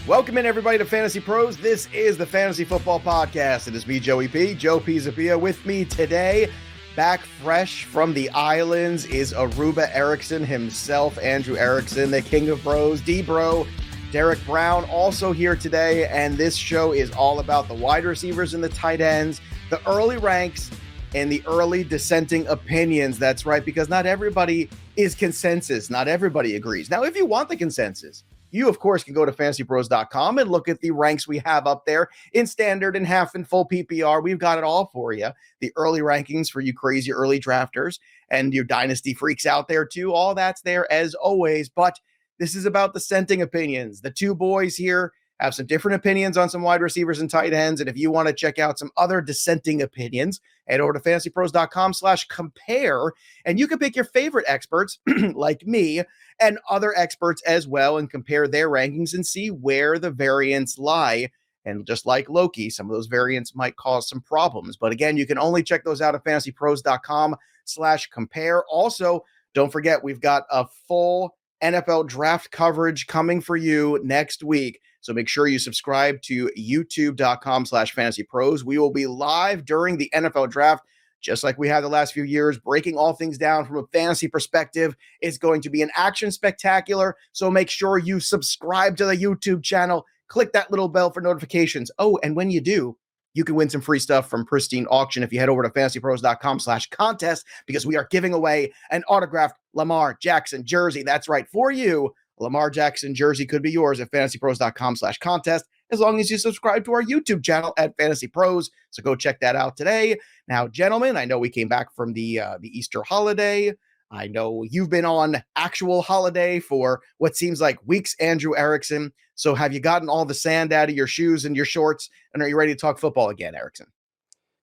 Welcome in, everybody, to Fantasy Pros. This is the Fantasy Football Podcast. It is me, Joey P. Joe Pizzapia. With me today, back fresh from the islands, is Aruba Erickson himself, Andrew Erickson, the king of bros, D-Bro. Derek Brown also here today, and this show is all about the wide receivers and the tight ends, the early ranks, and the early dissenting opinions. That's right, because not everybody is consensus. Not everybody agrees. Now, if you want the consensus, you, of course, can go to FantasyPros.com and look at the ranks we have up there in standard and half and full PPR. We've got it all for you. The early rankings for you crazy early drafters and your dynasty freaks out there, too. All that's there, as always. But this is about dissenting opinions. The two boys here have some different opinions on some wide receivers and tight ends. And if you want to check out some other dissenting opinions, head over to FantasyPros.com/compare, and you can pick your favorite experts like me and other experts as well and compare their rankings and see where the variants lie. And just like Loki, some of those variants might cause some problems. But again, you can only check those out at FantasyPros.com/compare. Also, don't forget, we've got a full NFL draft coverage coming for you next week. So make sure you subscribe to youtube.com/fantasypros. We will be live during the NFL draft, just like we have the last few years, breaking all things down from a fantasy perspective. It's going to be an action spectacular. So make sure you subscribe to the YouTube channel. Click that little bell for notifications. Oh, and when you do, you can win some free stuff from Pristine Auction if you head over to fantasypros.com/contest, because we are giving away an autographed Lamar Jackson jersey. That's right, for you. Lamar Jackson jersey could be yours at fantasypros.com/contest, as long as you subscribe to our YouTube channel at Fantasy Pros. So go check that out today. Now, gentlemen, I know we came back from the Easter holiday. I know you've been on actual holiday for what seems like weeks, Andrew Erickson. So have you gotten all the sand out of your shoes and your shorts, and are you ready to talk football again, Erickson?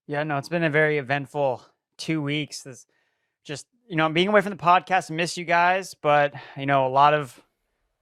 Yeah, no, it's been a very eventful 2 weeks. This just, being away from the podcast, miss you guys, but, a lot of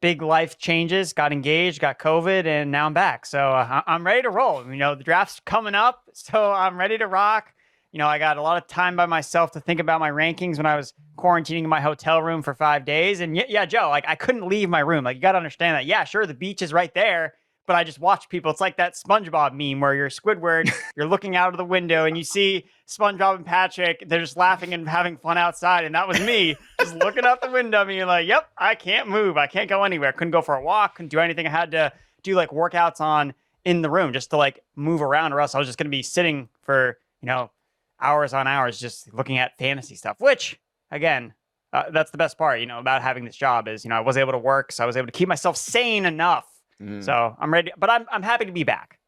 big life changes, got engaged, got COVID, and now I'm back. So I'm ready to roll. The draft's coming up, so I'm ready to rock. I got a lot of time by myself to think about my rankings when I was quarantining in my hotel room for 5 days. And yeah, Joe, I couldn't leave my room. You got to understand that. Yeah, sure, the beach is right there, but I just watch people. It's like that SpongeBob meme where you're Squidward, you're looking out of the window and you see SpongeBob and Patrick, they're just laughing and having fun outside. And that was me just looking out the window, being like, yep, I can't move. I can't go anywhere. Couldn't go for a walk. Couldn't do anything. I had to do workouts in the room just to move around, or else I was just going to be sitting for, hours on hours just looking at fantasy stuff, which again, that's the best part, about having this job is, I was able to work. So I was able to keep myself sane enough. So I'm ready, but I'm happy to be back.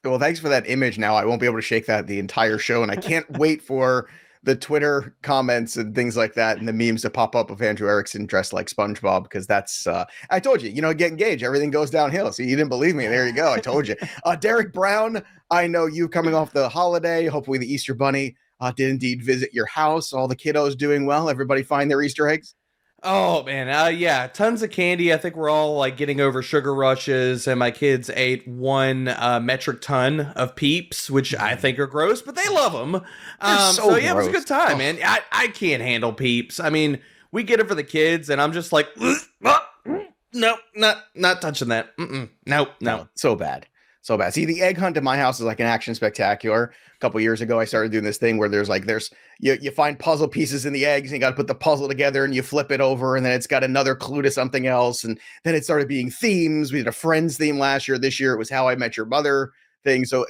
Well, thanks for that image. Now I won't be able to shake that the entire show, and I can't wait for the Twitter comments and things like that and the memes to pop up of Andrew Erickson dressed like SpongeBob, because that's, I told you, get engaged, everything goes downhill. So you didn't believe me. There you go. I told you. Derek Brown, I know you coming off the holiday. Hopefully the Easter Bunny did indeed visit your house. All the kiddos doing well. Everybody find their Easter eggs? Oh, man. Yeah, tons of candy. I think we're all getting over sugar rushes, and my kids ate 1 metric ton of Peeps, which I think are gross, but they love them. So yeah, it was a good time, man. I can't handle Peeps. I mean, we get it for the kids, and I'm just like, no, not touching that. No. So bad. See, the egg hunt in my house is like an action spectacular. A couple years ago, I started doing this thing where you find puzzle pieces in the eggs, and you got to put the puzzle together, and you flip it over, and then it's got another clue to something else. And then it started being themes. We did a Friends theme last year. This year it was How I Met Your Mother thing. So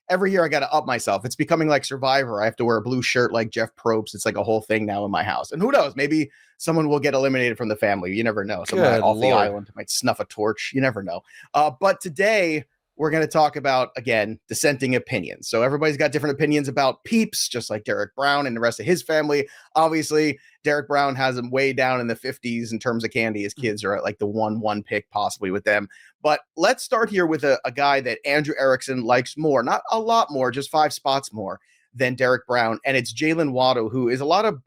every year I got to up myself. It's becoming like Survivor. I have to wear a blue shirt like Jeff Probst. It's like a whole thing now in my house. And who knows? Maybe someone will get eliminated from the family. You never know. Someone off the island might snuff a torch. You never know. But today, we're going to talk about, again, dissenting opinions. So everybody's got different opinions about Peeps, just like Derek Brown and the rest of his family. Obviously, Derek Brown has them way down in the 50s in terms of candy. His kids are at like the 1-1 pick possibly with them. But let's start here with a guy that Andrew Erickson likes more, not a lot more, just 5 spots more than Derek Brown. And it's Jaylen Waddle, who is a lot of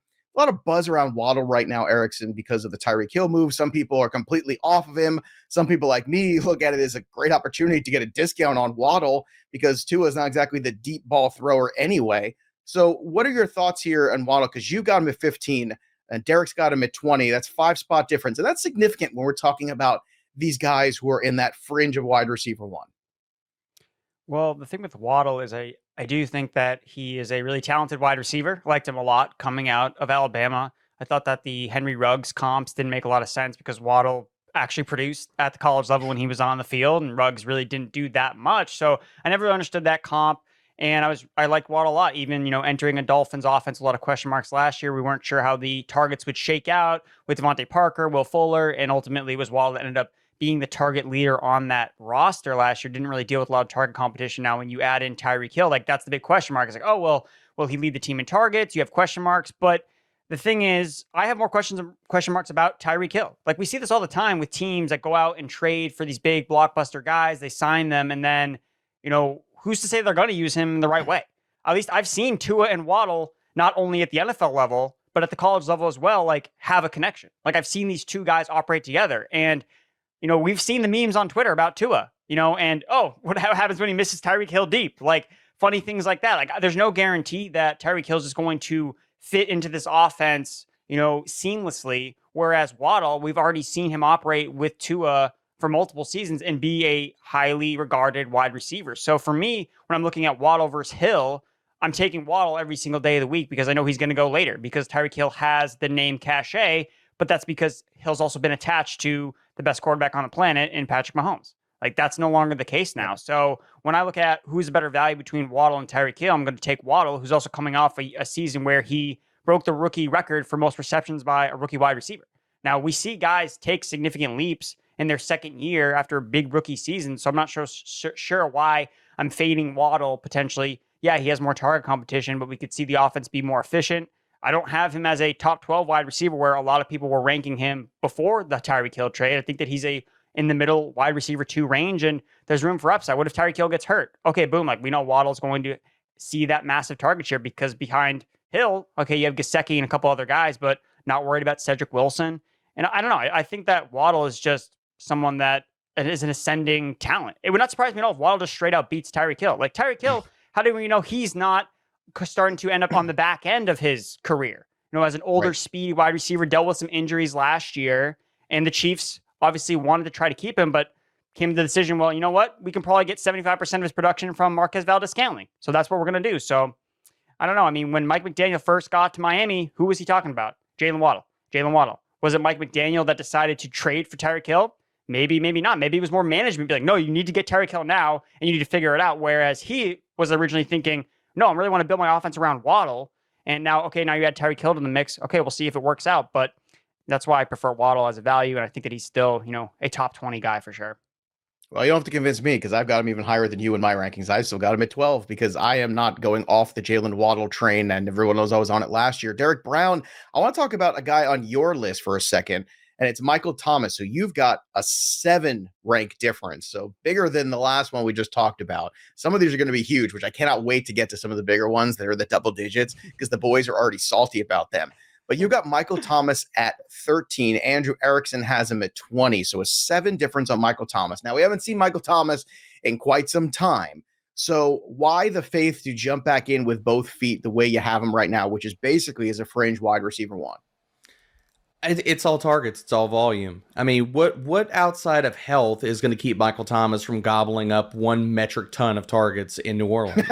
buzz around Waddle right now, Erickson, because of the Tyreek Hill move. Some people are completely off of him. Some people like me look at it as a great opportunity to get a discount on Waddle, because Tua is not exactly the deep ball thrower anyway. So what are your thoughts here on Waddle? Because you got him at 15 and Derek's got him at 20. That's 5 spot difference. And that's significant when we're talking about these guys who are in that fringe of wide receiver one? Well, the thing with Waddle is I do think that he is a really talented wide receiver. Liked him a lot coming out of Alabama. I thought that the Henry Ruggs comps didn't make a lot of sense because Waddle actually produced at the college level when he was on the field, and Ruggs really didn't do that much. So I never understood that comp. And I liked Waddle a lot. Even, entering a Dolphins offense, a lot of question marks last year. We weren't sure how the targets would shake out with Devontae Parker, Will Fuller, and ultimately it was Waddle that ended up being the target leader on that roster last year. Didn't really deal with a lot of target competition. Now, when you add in Tyreek Hill, like that's the big question mark. It's like, oh, well, will he lead the team in targets? You have question marks. But the thing is, I have more question marks about Tyreek Hill. Like we see this all the time with teams that go out and trade for these big blockbuster guys. They sign them, and then, who's to say they're going to use him the right way? At least I've seen Tua and Waddle, not only at the NFL level, but at the college level as well, like have a connection. Like I've seen these two guys operate together. And, we've seen the memes on Twitter about Tua, and what happens when he misses Tyreek Hill deep? Like funny things like that. Like there's no guarantee that Tyreek Hill is going to fit into this offense, seamlessly. Whereas Waddle, we've already seen him operate with Tua for multiple seasons and be a highly regarded wide receiver. So for me, when I'm looking at Waddle versus Hill, I'm taking Waddle every single day of the week because I know he's going to go later because Tyreek Hill has the name cachet, but that's because Hill's also been attached to the best quarterback on the planet in Patrick Mahomes. Like that's no longer the case now. So when I look at who's a better value between Waddle and Tyreek Hill, I'm going to take Waddle, who's also coming off a season where he broke the rookie record for most receptions by a rookie wide receiver. Now we see guys take significant leaps in their second year after a big rookie season. So I'm not sure why I'm fading Waddle potentially. Yeah, he has more target competition, but we could see the offense be more efficient. I don't have him as a top 12 wide receiver where a lot of people were ranking him before the Tyreek Hill trade. I think that he's in the middle wide receiver 2 range, and there's room for upside. What if Tyreek Hill gets hurt? Okay, boom. Like we know Waddle's going to see that massive target share because behind Hill, okay, you have Gesicki and a couple other guys, but not worried about Cedric Wilson. And I don't know. I think that Waddle is just someone that is an ascending talent. It would not surprise me at all if Waddle just straight out beats Tyreek Hill. Like Tyreek Hill, how do we know he's not starting to end up on the back end of his career? As an older, speedy wide receiver, dealt with some injuries last year, and the Chiefs obviously wanted to try to keep him, but came to the decision, well, you know what? We can probably get 75% of his production from Marquez Valdes-Scantling. So that's what we're going to do. So I don't know. I mean, when Mike McDaniel first got to Miami, who was he talking about? Jaylen Waddle. Was it Mike McDaniel that decided to trade for Tyreek Hill? Maybe, maybe not. Maybe it was more management. Be like, no, you need to get Tyreek Hill now, and you need to figure it out. Whereas he was originally thinking, no, I really want to build my offense around Waddle. And now you add Tyreek Hill to the mix. Okay, we'll see if it works out. But that's why I prefer Waddle as a value, and I think that he's still, a top 20 guy for sure. Well, you don't have to convince me because I've got him even higher than you in my rankings. I still got him at 12 because I am not going off the Jaylen Waddle train, and everyone knows I was on it last year. Derek Brown, I want to talk about a guy on your list for a second, and it's Michael Thomas. So you've got a 7 rank difference, so bigger than the last one we just talked about. Some of these are going to be huge, which I cannot wait to get to some of the bigger ones that are the double digits because the boys are already salty about them. But you got Michael Thomas at 13. Andrew Erickson has him at 20. So a 7 difference on Michael Thomas. Now, we haven't seen Michael Thomas in quite some time. So why the faith to jump back in with both feet the way you have him right now, which is basically as a fringe wide receiver 1? It's all targets. It's all volume. I mean, what outside of health is going to keep Michael Thomas from gobbling up 1 metric ton of targets in New Orleans?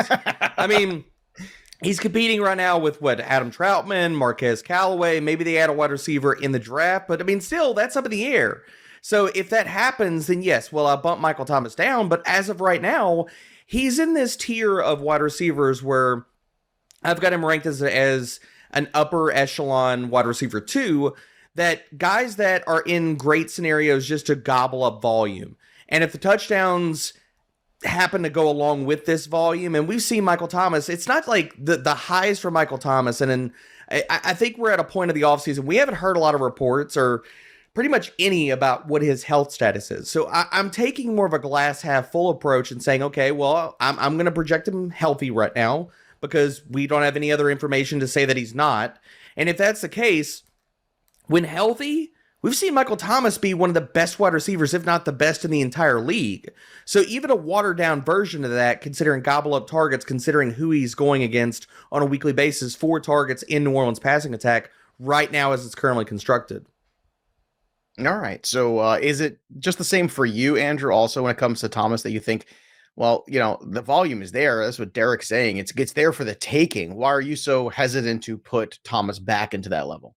I mean, he's competing right now with Adam Troutman, Marquez Callaway. Maybe they add a wide receiver in the draft, but I mean, still, that's up in the air. So if that happens, then yes, well, I'll bump Michael Thomas down. But as of right now, he's in this tier of wide receivers where I've got him ranked as an upper echelon wide receiver 2. That guys that are in great scenarios just to gobble up volume. And if the touchdowns happen to go along with this volume, and we've seen Michael Thomas, it's not like the highs for Michael Thomas. And I think we're at a point of the offseason. We haven't heard a lot of reports or pretty much any about what his health status is. So I'm taking more of a glass half full approach and saying, okay, well, I'm going to project him healthy right now because we don't have any other information to say that he's not. And if that's the case, when healthy, we've seen Michael Thomas be one of the best wide receivers, if not the best in the entire league. So even a watered-down version of that, considering gobble-up targets, considering who he's going against on a weekly basis, 4 targets in New Orleans passing attack right now as it's currently constructed. All right. So is it just the same for you, Andrew, also when it comes to Thomas, that you think, well, the volume is there. That's what Derek's saying. It's there for the taking. Why are you so hesitant to put Thomas back into that level?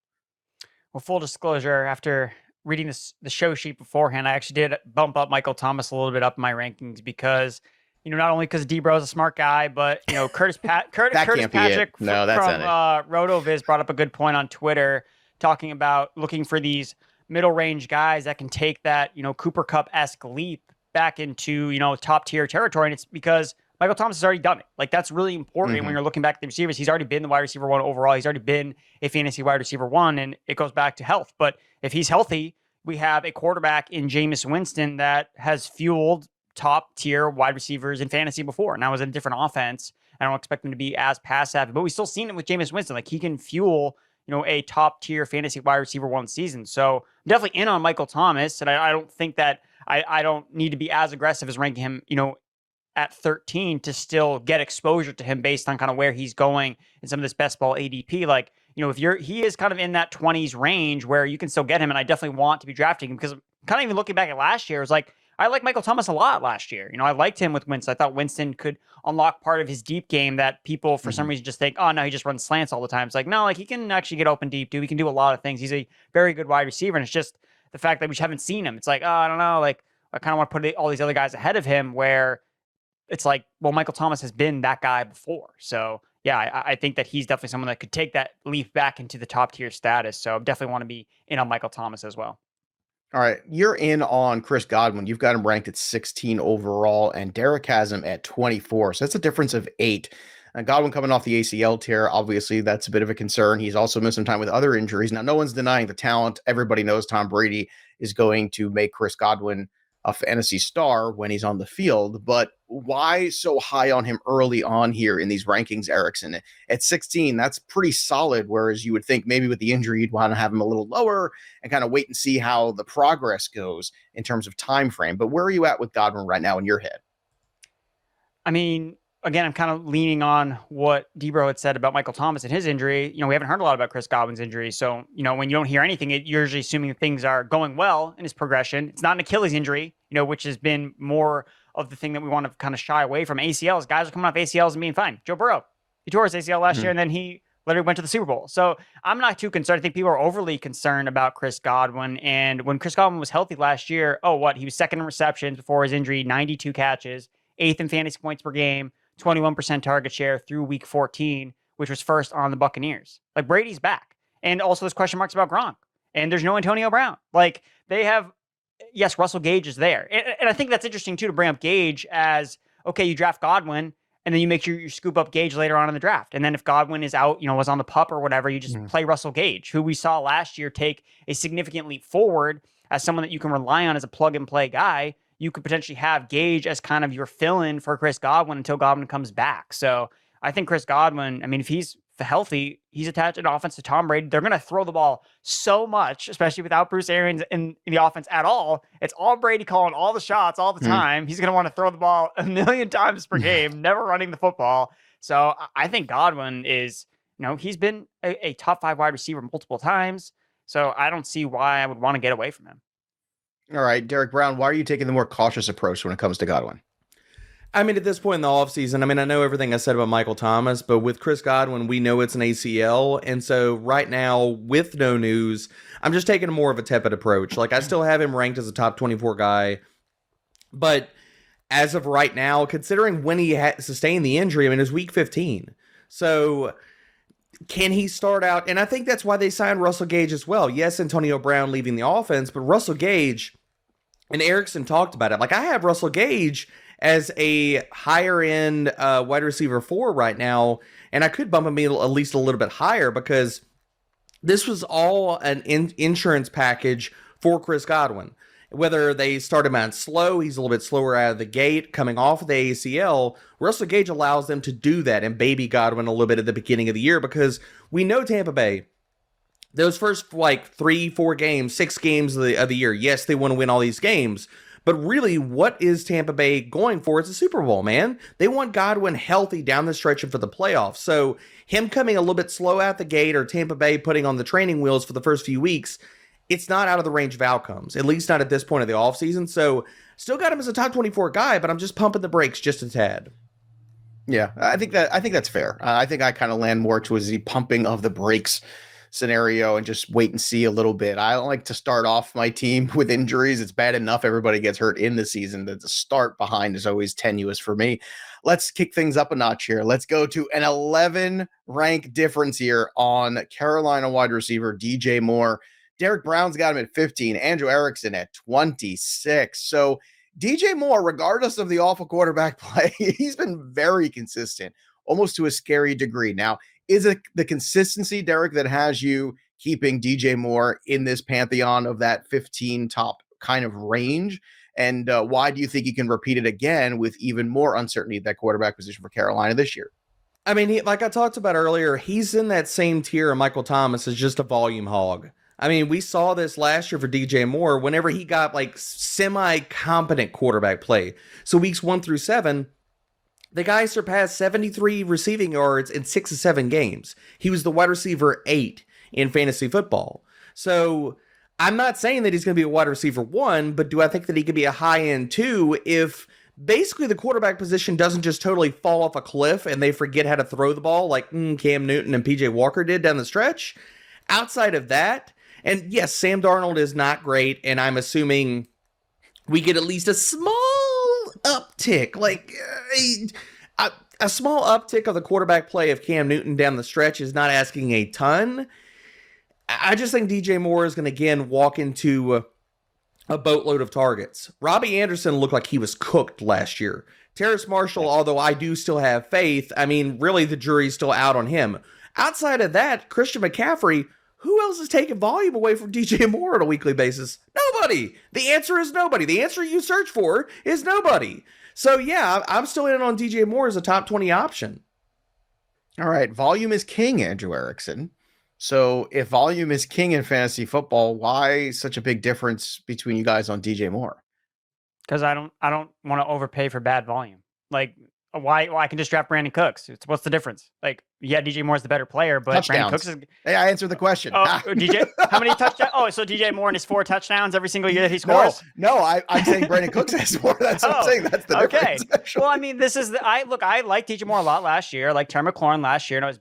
Well, full disclosure, after reading the show sheet beforehand, I actually did bump up Michael Thomas a little bit up in my rankings because, not only because Debro's a smart guy, but Curtis That Curtis can't be it. Patrick No, that's from not it. RotoViz brought up a good point on Twitter, talking about looking for these middle range guys that can take that Cooper Cup-esque leap back into top tier territory, and it's because Michael Thomas has already done it. Like, that's really important when Mhm. you're looking back at the receivers. He's already been the wide receiver one overall. He's already been a fantasy wide receiver one, and it goes back to health. But if he's healthy, we have a quarterback in Jameis Winston that has fueled top tier wide receivers in fantasy before. Now, it's a different offense. I don't expect him to be as pass savvy, but we've still seen it with Jameis Winston. Like, he can fuel, a top tier fantasy wide receiver one season. So I'm definitely in on Michael Thomas, and I don't think that I don't need to be as aggressive as ranking him, at 13 to still get exposure to him based on kind of where he's going in some of this best ball ADP. Like, if he is kind of in that 20s range where you can still get him, and I definitely want to be drafting him, because kind of even looking back at last year, it was like, I like Michael Thomas a lot last year. I liked him with Winston. I thought Winston could unlock part of his deep game that people for some reason just think, oh no, he just runs slants all the time. It's like, no, like, he can actually get open deep, dude. He can do a lot of things. He's a very good wide receiver, and it's just the fact that we haven't seen him. It's like, oh, I don't know, like, I kind of want to put all these other guys ahead of him, where it's like, well, Michael Thomas has been that guy before. So yeah, I think that he's definitely someone that could take that leap back into the top tier status. So definitely want to be in on Michael Thomas as well. All right. You're in on Chris Godwin. You've got him ranked at 16 overall, and Derek has him at 24. So that's a difference of 8. Godwin coming off the ACL tear, obviously that's a bit of a concern. He's also missed some time with other injuries. Now, no one's denying the talent. Everybody knows Tom Brady is going to make Chris Godwin a fantasy star when he's on the field, but why so high on him early on here in these rankings, Erickson? At 16, that's pretty solid, whereas you would think maybe with the injury, you'd want to have him a little lower and kind of wait and see how the progress goes in terms of time frame. But where are you at with Godwin right now in your head? I mean, again, I'm kind of leaning on what Debro had said about Michael Thomas and his injury. We haven't heard a lot about Chris Godwin's injury. So, when you don't hear anything, you're usually assuming that things are going well in his progression. It's not an Achilles injury, which has been more of the thing that we want to kind of shy away from. ACLs. Guys are coming off ACLs and being fine. Joe Burrow, he tore his ACL last year, and then he literally went to the Super Bowl. So I'm not too concerned. I think people are overly concerned about Chris Godwin. And when Chris Godwin was healthy last year, he was second in receptions before his injury, 92 catches, 8th in fantasy points per game, 21% target share through week 14, which was first on the Buccaneers. Like, Brady's back. And also there's question marks about Gronk. And there's no Antonio Brown. Like, they have, yes, Russell Gage is there. And I think that's interesting too, to bring up Gage as, okay, you draft Godwin, and then you make sure you scoop up Gage later on in the draft. And then if Godwin is out, was on the pup or whatever, you just play Russell Gage, who we saw last year take a significant leap forward as someone that you can rely on as a plug and play guy. You could potentially have Gage as kind of your fill-in for Chris Godwin until Godwin comes back. So I think Chris Godwin, I mean, if he's healthy, he's attached an offense to Tom Brady. They're going to throw the ball so much, especially without Bruce Arians in the offense at all. It's all Brady calling all the shots all the time. He's going to want to throw the ball a million times per game, never running the football. So I think Godwin is, he's been a top 5 wide receiver multiple times. So I don't see why I would want to get away from him. All right, Derek Brown, why are you taking the more cautious approach when it comes to Godwin? I mean, at this point in the offseason, I know everything I said about Michael Thomas, but with Chris Godwin, we know it's an ACL. And so right now, with no news, I'm just taking more of a tepid approach. Like, I still have him ranked as a top 24 guy. But as of right now, considering when he sustained the injury, it was week 15. So can he start out? And I think that's why they signed Russell Gage as well. Yes, Antonio Brown leaving the offense, but Russell Gage, and Erickson talked about it. Like, I have Russell Gage as a higher end wide receiver 4 right now, and I could bump him at least a little bit higher because this was all an insurance package for Chris Godwin. Whether they start him out slow, he's a little bit slower out of the gate, coming off of the ACL, Russell Gage allows them to do that and baby Godwin a little bit at the beginning of the year, because we know Tampa Bay, those first 3-4 games, 6 games of the year, yes, they want to win all these games, but really, what is Tampa Bay going for? It's a Super Bowl, man. They want Godwin healthy down the stretch and for the playoffs. So him coming a little bit slow out the gate, or Tampa Bay putting on the training wheels for the first few weeks, it's not out of the range of outcomes, at least not at this point of the offseason. So still got him as a top 24 guy, but I'm just pumping the brakes just a tad. Yeah, I think that's fair. I think I kind of land more towards the pumping of the brakes scenario and just wait and see a little bit. I don't like to start off my team with injuries. It's bad enough everybody gets hurt in the season. That the start behind is always tenuous for me. Let's kick things up a notch here. Let's go to an 11 rank difference here on Carolina wide receiver DJ Moore. Derek Brown's got him at 15, Andrew Erickson at 26. So DJ Moore, regardless of the awful quarterback play, he's been very consistent, almost to a scary degree. Now, is it the consistency, Derek, that has you keeping DJ Moore in this pantheon of that 15 top kind of range? And why do you think you can repeat it again with even more uncertainty at that quarterback position for Carolina this year? I mean, like I talked about earlier, he's in that same tier of Michael Thomas as just a volume hog. I mean, we saw this last year for DJ Moore whenever he got like semi-competent quarterback play. So weeks 1 through 7, the guy surpassed 73 receiving yards in 6 of 7 games. He was the wide receiver 8 in fantasy football. So I'm not saying that he's going to be a wide receiver 1, but do I think that he could be a high-end 2 if basically the quarterback position doesn't just totally fall off a cliff and they forget how to throw the ball like Cam Newton and PJ Walker did down the stretch? Outside of that, and yes, Sam Darnold is not great, and I'm assuming we get at least a small uptick, like a small uptick of the quarterback play of Cam Newton down the stretch is not asking a ton. I just think DJ Moore is going to, again, walk into a boatload of targets. Robbie Anderson looked like he was cooked last year. Terrace Marshall, although I do still have faith, I mean, really the jury's still out on him. Outside of that, Christian McCaffrey, who else is taking volume away from DJ Moore on a weekly basis? Nobody. The answer is nobody. The answer you search for is nobody. So yeah, I'm still in on DJ Moore as a top 20 option. All right. Volume is king, Andrew Erickson. So if volume is king in fantasy football, why such a big difference between you guys on DJ Moore? Because I don't want to overpay for bad volume. Like, why I can just draft Brandon Cooks. What's the difference? Like, yeah, DJ Moore's the better player, but touchdowns. Brandon Cooks is. Hey, I answered the question. Oh, DJ, how many touchdowns? Oh, so DJ Moore and his 4 touchdowns every single year that he scores? No, I'm saying Brandon Cooks has more. That's what I'm saying. That's the difference. Okay. Well, I mean, this is I liked DJ Moore a lot last year. I liked Terry McLaurin last year, and I was,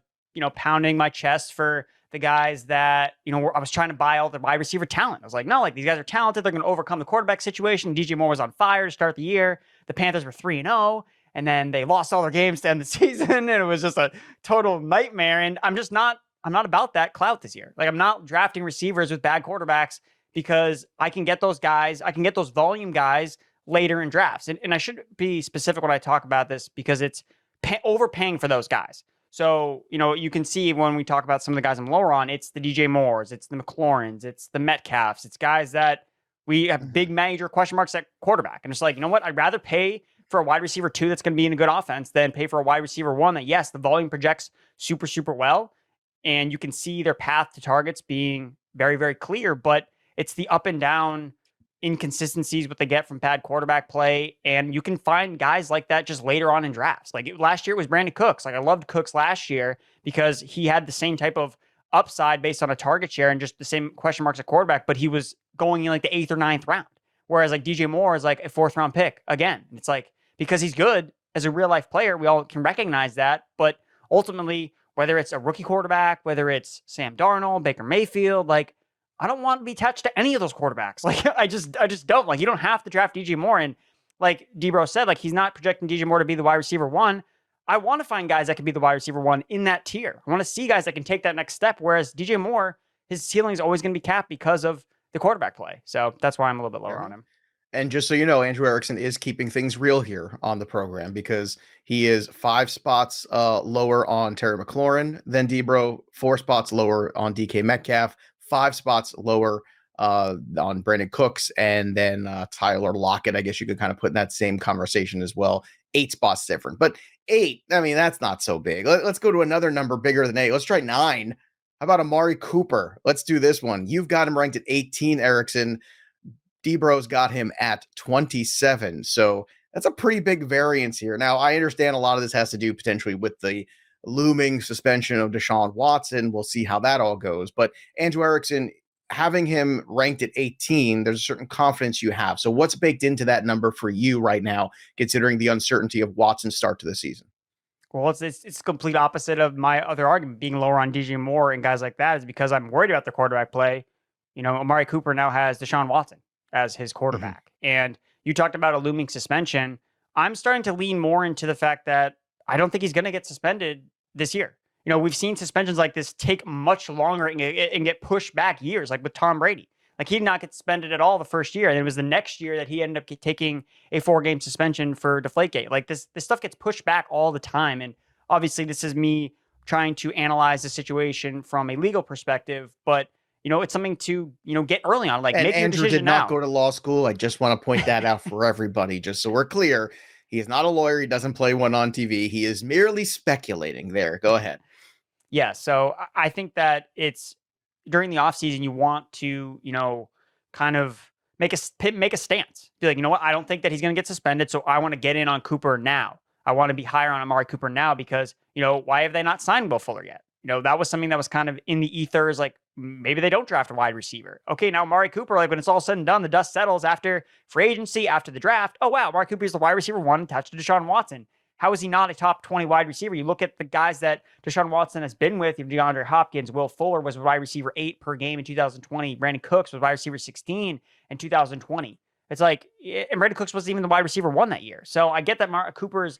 pounding my chest for the guys that, I was trying to buy all the wide receiver talent. I was like, no, like these guys are talented. They're going to overcome the quarterback situation. DJ Moore was on fire to start the year. The Panthers were 3-0. And then they lost all their games to end the season, and it was just a total nightmare. And I'm not about that clout this year. Like, I'm not drafting receivers with bad quarterbacks because I can get those guys, I can get those volume guys later in drafts. And I should be specific when I talk about this because it's overpaying for those guys. So, you can see when we talk about some of the guys I'm lower on, it's the DJ Moores, it's the McLaurins, it's the Metcalfs, it's guys that we have big major question marks at quarterback. And it's like, you know what? I'd rather pay for a wide receiver 2 that's going to be in a good offense than pay for a wide receiver 1 that, yes, the volume projects super, super well. And you can see their path to targets being very, very clear, but it's the up and down inconsistencies what they get from bad quarterback play. And you can find guys like that just later on in drafts. Like last year it was Brandon Cooks. Like I loved Cooks last year because he had the same type of upside based on a target share and just the same question marks at quarterback, but he was going in like the 8th or 9th round. Whereas like DJ Moore is like a 4th round pick again. And it's like, because he's good as a real life player, we all can recognize that. But ultimately, whether it's a rookie quarterback, whether it's Sam Darnold, Baker Mayfield, like I don't want to be attached to any of those quarterbacks. Like I just don't. Like you don't have to draft DJ Moore. And like Debro said, like he's not projecting DJ Moore to be the wide receiver 1. I want to find guys that can be the wide receiver 1 in that tier. I want to see guys that can take that next step. Whereas DJ Moore, his ceiling is always going to be capped because of the quarterback play. So that's why I'm a little bit lower on him. And just so you know, Andrew Erickson is keeping things real here on the program because he is 5 spots lower on Terry McLaurin than Debro, 4 spots lower on DK Metcalf, 5 spots lower on Brandon Cooks, and then Tyler Lockett. I guess you could kind of put in that same conversation as well. 8 spots different, but 8, I mean, that's not so big. Let's go to another number bigger than 8. Let's try 9. How about Amari Cooper? Let's do this one. You've got him ranked at 18, Erickson. Debro's got him at 27. So that's a pretty big variance here. Now, I understand a lot of this has to do potentially with the looming suspension of Deshaun Watson. We'll see how that all goes. But Andrew Erickson, having him ranked at 18, there's a certain confidence you have. So what's baked into that number for you right now, considering the uncertainty of Watson's start to the season? Well, it's complete opposite of my other argument being lower on DJ Moore and guys like that is because I'm worried about the quarterback play. Amari Cooper now has Deshaun Watson as his quarterback. And you talked about a looming suspension. I'm starting to lean more into the fact that I don't think he's going to get suspended this year. We've seen suspensions like this take much longer and get pushed back years, like with Tom Brady. Like he did not get suspended at all the first year. And it was the next year that he ended up taking a 4-game suspension for Deflategate. Like this stuff gets pushed back all the time. And obviously this is me trying to analyze the situation from a legal perspective, but it's something to, get early on. Like, and make Andrew your decision did not now. go to law school. I just want to point that out for everybody, just so we're clear. He is not a lawyer. He doesn't play one on TV. He is merely speculating there. Go ahead. Yeah. So I think that it's during the offseason, you want to, kind of make a stance. Be like, you know what? I don't think that he's going to get suspended. So I want to get in on Cooper now. I want to be higher on Amari Cooper now because, why have they not signed Will Fuller yet? That was something that was kind of in the ethers. Like maybe they don't draft a wide receiver. Okay, now Amari Cooper, like when it's all said and done, the dust settles after free agency, after the draft. Oh, wow, Amari Cooper is the wide receiver 1 attached to Deshaun Watson. How is he not a top 20 wide receiver? You look at the guys that Deshaun Watson has been with. DeAndre Hopkins, Will Fuller was wide receiver 8 per game in 2020. Brandon Cooks was wide receiver 16 in 2020. It's like, and Brandon Cooks wasn't even the wide receiver 1 that year. So I get that Cooper's,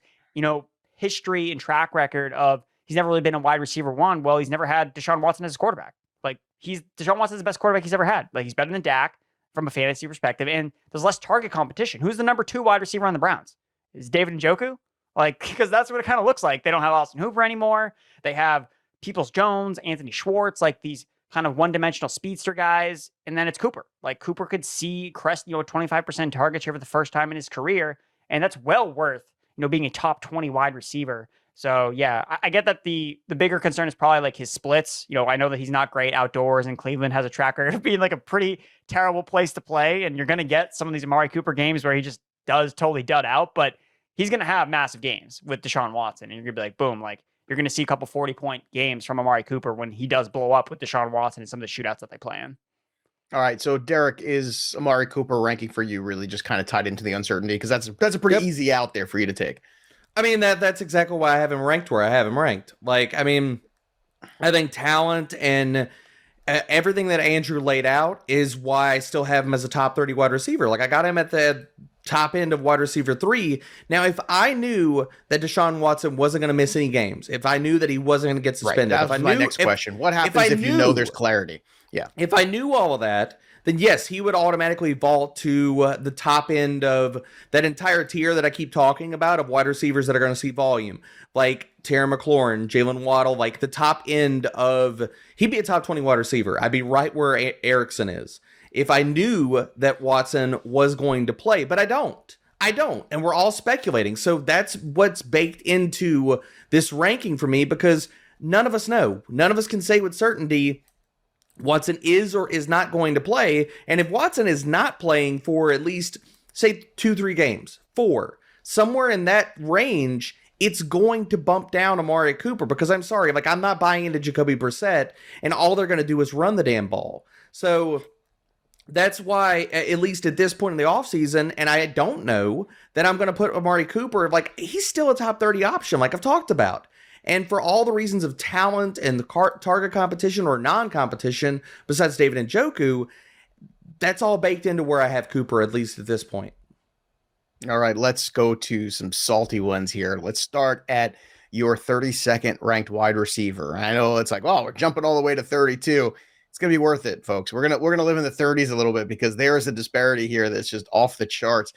history and track record of he's never really been a wide receiver 1. Well, he's never had Deshaun Watson as his quarterback. Like Deshaun Watson's the best quarterback he's ever had. Like he's better than Dak from a fantasy perspective. And there's less target competition. Who's the number 2 wide receiver on the Browns? Is David Njoku? Like, because that's what it kind of looks like. They don't have Austin Hooper anymore. They have Peoples-Jones, Anthony Schwartz, like these kind of one-dimensional speedster guys. And then it's Cooper. Like Cooper could crest, 25% target share for the first time in his career. And that's well worth, being a top 20 wide receiver. So yeah, I get that the bigger concern is probably like his splits. I know that he's not great outdoors, and Cleveland has a track record of being like a pretty terrible place to play. And you're going to get some of these Amari Cooper games where he just does totally dud out, but he's going to have massive games with Deshaun Watson. And you're going to be like, boom, like you're going to see a couple 40-point games from Amari Cooper when he does blow up with Deshaun Watson and some of the shootouts that they play in. All right. So Derek, is Amari Cooper ranking for you really just kind of tied into the uncertainty? Because that's a pretty easy out there for you to take. I mean, that's exactly why I have him ranked where I have him ranked. Like, I mean, I think talent and everything that Andrew laid out is why I still have him as a top 30 wide receiver. Like, I got him at the top end of wide receiver 3. Now, if I knew that Deshaun Watson wasn't going to miss any games, if I knew that he wasn't going to get suspended, that was my next question. What happens if you know there's clarity? Yeah. If I knew all of that, then yes, he would automatically vault to the top end of that entire tier that I keep talking about of wide receivers that are going to see volume. Like Terry McLaurin, Jaylen Waddle, like the top end of, he'd be a top 20 wide receiver. I'd be right where Erickson is if I knew that Watson was going to play, but I don't. And we're all speculating. So that's what's baked into this ranking for me, because none of us know. None of us can say with certainty Watson is or is not going to play. And if Watson is not playing for at least, say, 2-3 games, 4, somewhere in that range, it's going to bump down Amari Cooper, because I'm sorry, like, I'm not buying into Jacoby Brissett, and all they're going to do is run the damn ball. So that's why, at least at this point in the offseason, and I don't know, that I'm going to put Amari Cooper, like, he's still a top 30 option, like I've talked about. And for all the reasons of talent and the target competition or non-competition, besides David Njoku, that's all baked into where I have Cooper, at least at this point. All right, let's go to some salty ones here. Let's start at your 32nd ranked wide receiver. I know it's like, oh, we're jumping all the way to 32. It's going to be worth it, folks. We're going to live in the 30s a little bit, because there is a disparity here that's just off the charts.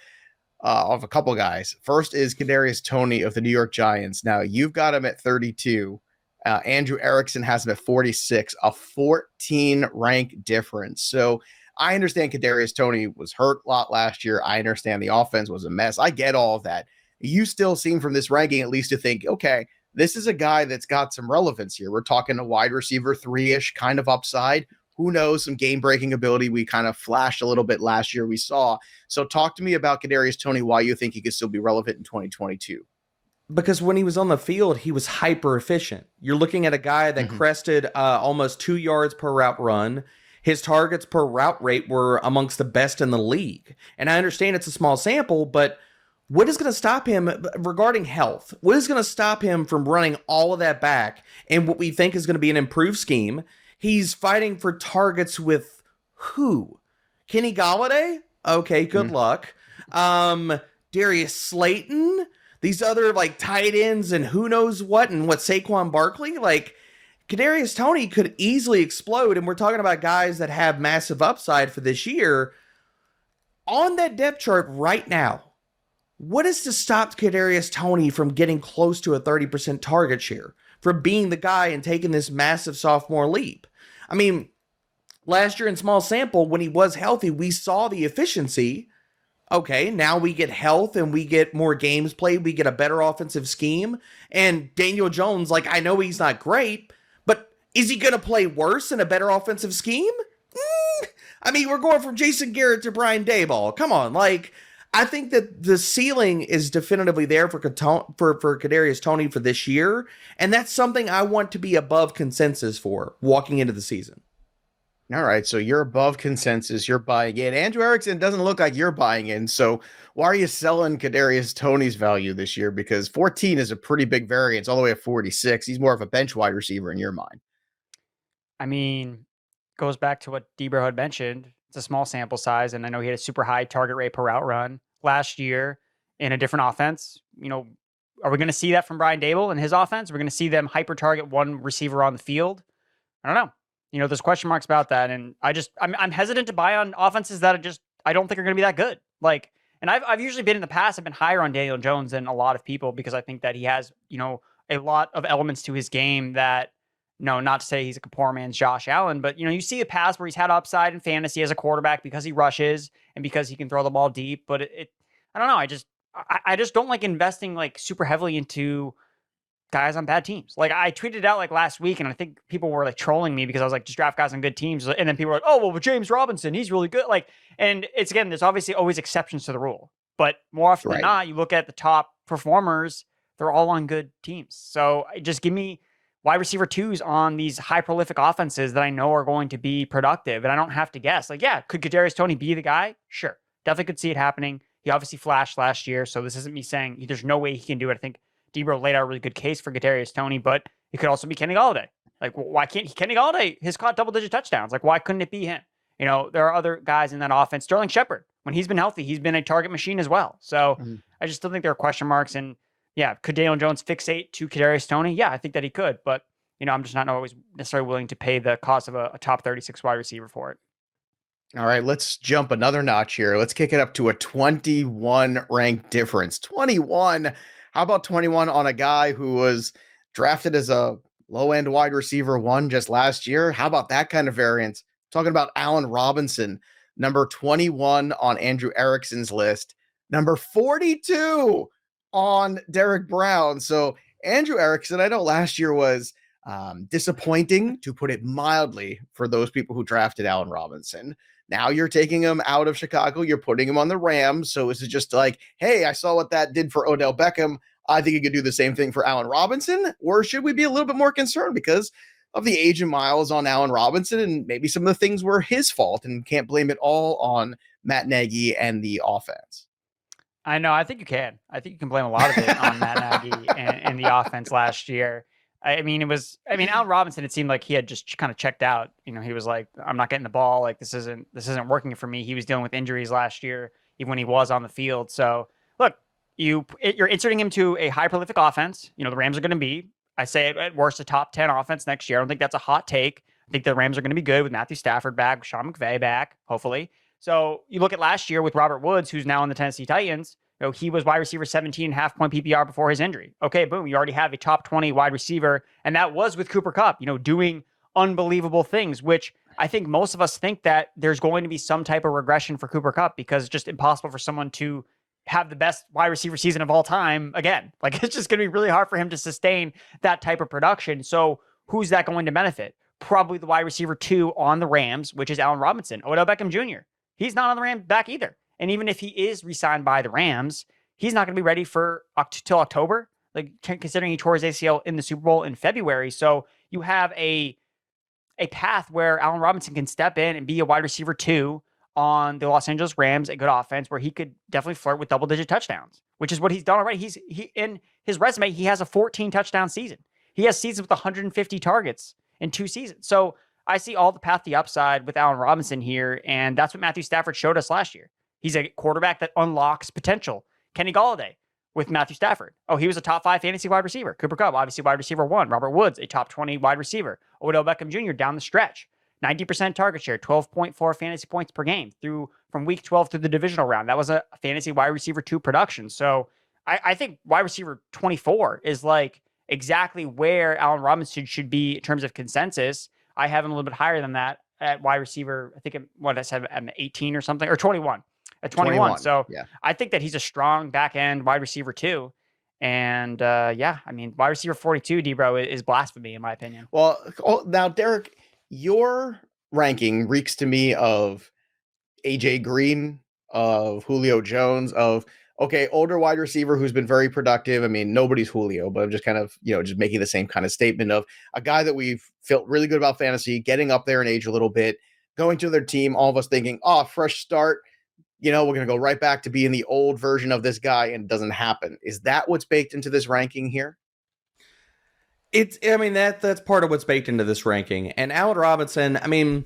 Of a couple guys. First is Kadarius Toney of the New York Giants. Now, you've got him at 32. Andrew Erickson has him at 46, a 14 rank difference. So I understand Kadarius Toney was hurt a lot last year. I understand the offense was a mess. I get all of that. You still seem from this ranking at least to think, okay, this is a guy that's got some relevance here. We're talking a wide receiver 3-ish kind of upside. Who knows, some game-breaking ability we kind of flashed a little bit last year we saw. So talk to me about Kadarius Toney, why you think he could still be relevant in 2022. Because when he was on the field, he was hyper efficient. You're looking at a guy that crested almost 2 yards per route run. his targets per route rate were amongst the best in the league. And I understand it's a small sample, but what is going to stop him regarding health? What is going to stop him from running all of that back in what we think is going to be an improved scheme? He's fighting for targets with who? Kenny Golladay? Okay, good luck. Darius Slayton? These other like tight ends and who knows what, and what, Saquon Barkley? Like, Kadarius Toney could easily explode, and we're talking about guys that have massive upside for this year. On that depth chart right now, what is to stop Kadarius Toney from getting close to a 30% target share, from being the guy and taking this massive sophomore leap? I mean, last year in small sample, when he was healthy, we saw the efficiency. Okay, now we get health and we get more games played. We get a better offensive scheme. And Daniel Jones, like, I know he's not great, but is he going to play worse in a better offensive scheme? I mean, we're going from Jason Garrett to Brian Daboll. Come on, like, I think that the ceiling is definitively there for Kadarius Toney for this year, and that's something I want to be above consensus for walking into the season. All right, so you're above consensus. You're buying in. Andrew Erickson doesn't look like you're buying in. So why are you selling Kadarius Toney's value this year? Because 14 is a pretty big variance, all the way at 46. He's more of a bench wide receiver in your mind. I mean, goes back to what Debro had mentioned. It's a small sample size, and I know he had a super high target rate per route run last year in a different offense. You know, are we going to see that from Brian Daboll in his offense? We're going to see them hyper target one receiver on the field. I don't know. You know, there's question marks about that, and I'm hesitant to buy on offenses that I don't think are going to be that good. Like, and I've usually been in the past, I've been higher on Daniel Jones than a lot of people because I think that he has, you know, a lot of elements to his game that, no, not to say he's a poor man's Josh Allen, but, you know, you see the past where he's had upside in fantasy as a quarterback because he rushes and because he can throw the ball deep. But I don't know. I just don't like investing like super heavily into guys on bad teams. Like, I tweeted out like last week, and I think people were like trolling me because I was like, just draft guys on good teams. And then people were like, oh, well, with James Robinson, he's really good. Like, and it's, again, there's obviously always exceptions to the rule, but more often than not, you look at the top performers, they're all on good teams. So just give me wide receiver twos on these high prolific offenses that I know are going to be productive. And I don't have to guess. Like, yeah, could Kadarius Toney be the guy? Sure. Definitely could see it happening. He obviously flashed last year. So this isn't me saying there's no way he can do it. I think Debro laid out a really good case for Kadarius Toney, but it could also be Kenny Golladay. Like, why can't Kenny Golladay has caught double-digit touchdowns? Like, why couldn't it be him? You know, there are other guys in that offense. Sterling Shepard, when he's been healthy, he's been a target machine as well. So I just still think there are question marks. And yeah, could Daniel Jones fixate to Kadarius Toney? Yeah, I think that he could. But, you know, I'm just not always necessarily willing to pay the cost of a top 36 wide receiver for it. All right, let's jump another notch here. Let's kick it up to a 21 rank difference. 21. How about 21 on a guy who was drafted as a low-end wide receiver one just last year? How about that kind of variance? Talking about Allen Robinson, number 21 on Andrew Erickson's list, number 42 on Derek Brown. So Andrew Erickson, I know last year was disappointing, to put it mildly, for those people who drafted Allen Robinson. Now you're taking him out of Chicago. You're putting him on the Rams. So is it just like, hey, I saw what that did for Odell Beckham. I think he could do the same thing for Allen Robinson? Or should we be a little bit more concerned because of the age and miles on Allen Robinson, and maybe some of the things were his fault and can't blame it all on Matt Nagy and the offense? I know. I think you can. I think you can blame a lot of it on Matt Nagy and the offense last year. Allen Robinson, it seemed like he had just kind of checked out. You know, he was like, I'm not getting the ball. Like, this isn't working for me. He was dealing with injuries last year, even when he was on the field. So look, you're inserting him to a high prolific offense. You know, the Rams are going to be, I say at worst, a top 10 offense next year. I don't think that's a hot take. I think the Rams are going to be good with Matthew Stafford back, Sean McVay back, hopefully. So you look at last year with Robert Woods, who's now in the Tennessee Titans. You know, he was wide receiver 17 half-point PPR before his injury. Okay, boom, you already have a top 20 wide receiver, and that was with Cooper Kupp, you know, doing unbelievable things, which I think most of us think that there's going to be some type of regression for Cooper Kupp because it's just impossible for someone to have the best wide receiver season of all time again. Like, it's just going to be really hard for him to sustain that type of production. So who's that going to benefit? Probably the wide receiver 2 on the Rams, which is Allen Robinson. Odell Beckham Jr., he's not on the Rams back either. And even if he is re-signed by the Rams, he's not going to be ready for till October, like considering he tore his ACL in the Super Bowl in February. So you have a a path where Allen Robinson can step in and be a wide receiver 2 on the Los Angeles Rams, a good offense where he could definitely flirt with double-digit touchdowns, which is what he's done already. He in his resume, he has a 14 touchdown season. He has seasons with 150 targets in 2 seasons. So I see all the path to the upside with Allen Robinson here, and that's what Matthew Stafford showed us last year. He's a quarterback that unlocks potential. Kenny Golladay with Matthew Stafford. Oh, he was a top 5 fantasy wide receiver. Cooper Kupp, obviously wide receiver 1. Robert Woods, a top 20 wide receiver. Odell Beckham Jr. down the stretch. 90% target share, 12.4 fantasy points per game from week 12 through the divisional round. That was a fantasy wide receiver 2 production. So I think wide receiver 24 is like exactly where Allen Robinson should be in terms of consensus. I have him a little bit higher than that at wide receiver. I think I said I'm 18 or something, or 21. At 21. So yeah. I think that he's a strong back end wide receiver 2. And yeah, I mean, wide receiver 42, D-Bro, is blasphemy in my opinion. Well, now, Derek, your ranking reeks to me of AJ Green, of Julio Jones, of, okay, older wide receiver who's been very productive. I mean, nobody's Julio, but I'm just kind of, just making the same kind of statement of a guy that we've felt really good about fantasy, getting up there in age a little bit, going to their team, all of us thinking, oh, fresh start. We're going to go right back to being the old version of this guy, and it doesn't happen. Is that what's baked into this ranking here? That's part of what's baked into this ranking. And Allen Robinson, I mean,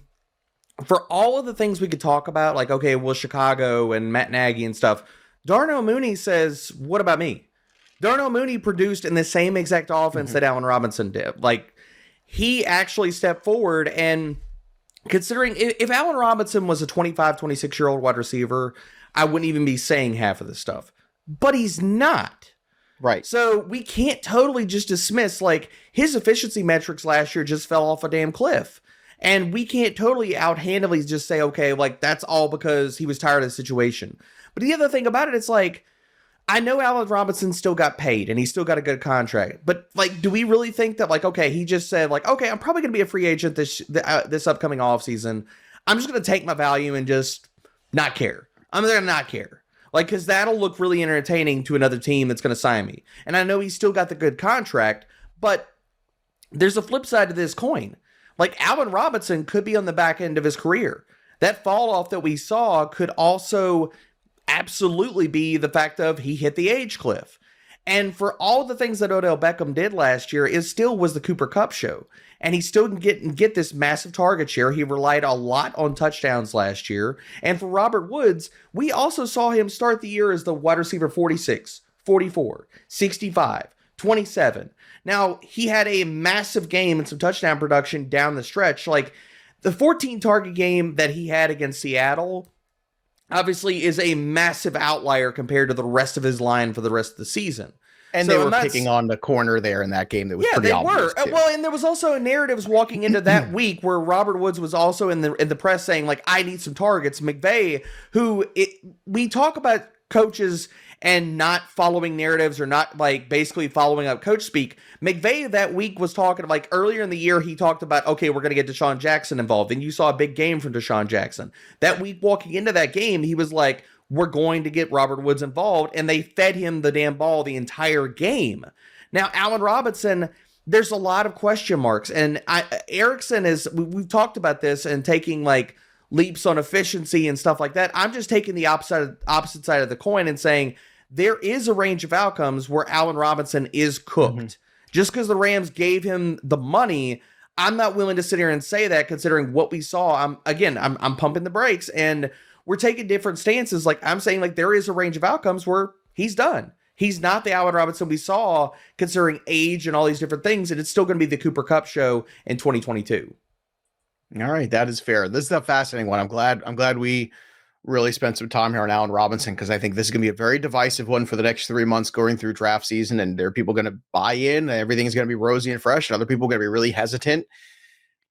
for all of the things we could talk about, like, okay, well, Chicago and Matt Nagy and stuff, Darnell Mooney says, what about me? Darnell Mooney produced in the same exact offense that Allen Robinson did. Like, he actually stepped forward, and considering if Allen Robinson was a 25, 26-year-old wide receiver, I wouldn't even be saying half of this stuff. But he's not. Right. So we can't totally just dismiss, like, his efficiency metrics last year just fell off a damn cliff. And we can't totally outhandedly just say, okay, like, that's all because he was tired of the situation. But the other thing about it, it's like, I know Allen Robinson still got paid and he still got a good contract. But, like, do we really think that, like, okay, he just said, like, okay, I'm probably going to be a free agent this upcoming offseason. I'm just going to take my value and just not care. I'm going to not care. Like, because that'll look really entertaining to another team that's going to sign me. And I know he's still got the good contract, but there's a flip side to this coin. Like, Allen Robinson could be on the back end of his career. That fall off that we saw could also absolutely be the fact of he hit the age cliff. And for all the things that Odell Beckham did last year, it still was the Cooper Kupp show. And he still didn't get this massive target share. He relied a lot on touchdowns last year. And for Robert Woods, we also saw him start the year as the wide receiver 46, 44, 65, 27. Now, he had a massive game and some touchdown production down the stretch. Like, the 14 target game that he had against Seattle obviously is a massive outlier compared to the rest of his line for the rest of the season. And so, they were picking on the corner there in that game. That was pretty obvious. Yeah, they were. Well, and there was also narratives walking into that week where Robert Woods was also in the press saying, like, I need some targets. McVay, we talk about coaches and not following narratives or not, like, basically following up coach speak. McVay that week was talking, like, earlier in the year, he talked about, okay, we're going to get Deshaun Jackson involved. And you saw a big game from Deshaun Jackson. That week walking into that game, he was like, we're going to get Robert Woods involved. And they fed him the damn ball the entire game. Now, Allen Robinson, there's a lot of question marks. And Erickson we've talked about this and taking, like, leaps on efficiency and stuff like that. I'm just taking the opposite side of the coin and saying there is a range of outcomes where Allen Robinson is cooked. Just because the Rams gave him the money, I'm not willing to sit here and say that, considering what we saw. I'm pumping the brakes, and we're taking different stances. Like, I'm saying, like, there is a range of outcomes where he's done. He's not the Allen Robinson we saw, considering age and all these different things, and it's still going to be the Cooper Kupp show in 2022. All right, that is fair. This is a fascinating one. I'm glad we really spent some time here on Allen Robinson, because I think this is going to be a very divisive one for the next 3 months going through draft season, and there are people going to buy in, and everything is going to be rosy and fresh, and other people are going to be really hesitant.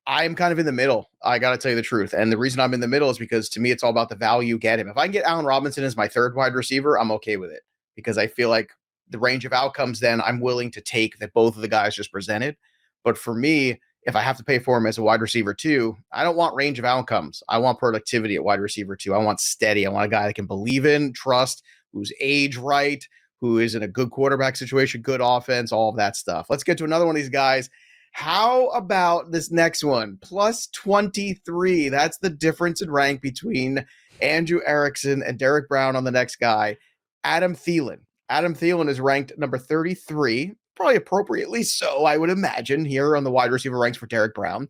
I'm kind of in the middle. I got to tell you the truth. And the reason I'm in the middle is because, to me, it's all about the value get him. If I can get Allen Robinson as my third wide receiver, I'm okay with it, because I feel like the range of outcomes then I'm willing to take that both of the guys just presented. But for me, if I have to pay for him as a wide receiver 2, I don't want range of outcomes. I want productivity at wide receiver 2. I want steady. I want a guy I can believe in, trust, who's age right, who is in a good quarterback situation, good offense, all of that stuff. Let's get to another one of these guys. How about this next one? Plus 23. That's the difference in rank between Andrew Erickson and Derek Brown on the next guy. Adam Thielen. Adam Thielen is ranked number 33, probably appropriately so, I would imagine, here on the wide receiver ranks for Derek Brown.